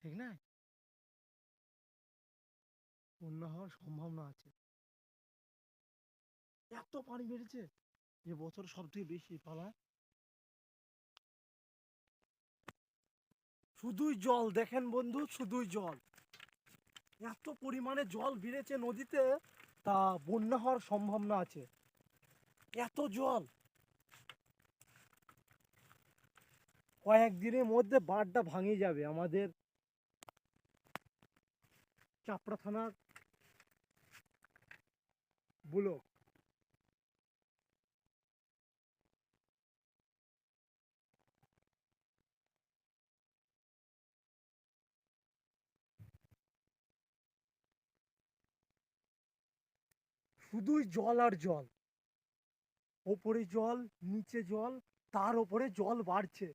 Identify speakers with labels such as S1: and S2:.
S1: ঠিক না? বন্যা হওয়ার সম্ভাবনা আছে। এত পানি বেড়েছে এবছর সব থেকে বেশি পালা। শুধুই জল দেখেন বন্ধু, শুধুই জল। এত পরিমাণে জল বেড়েছে নদীতে, তা বন্যা হওয়ার সম্ভাবনা আছে। এত জল, কয়েকদিনের মধ্যে বাঁধটা ভাঙে যাবে আমাদের চাপড়া থানার ব্লক। শুধুই জল আর জল, ওপরে জল, নিচে জল, তার ওপরে জল বাড়ছে।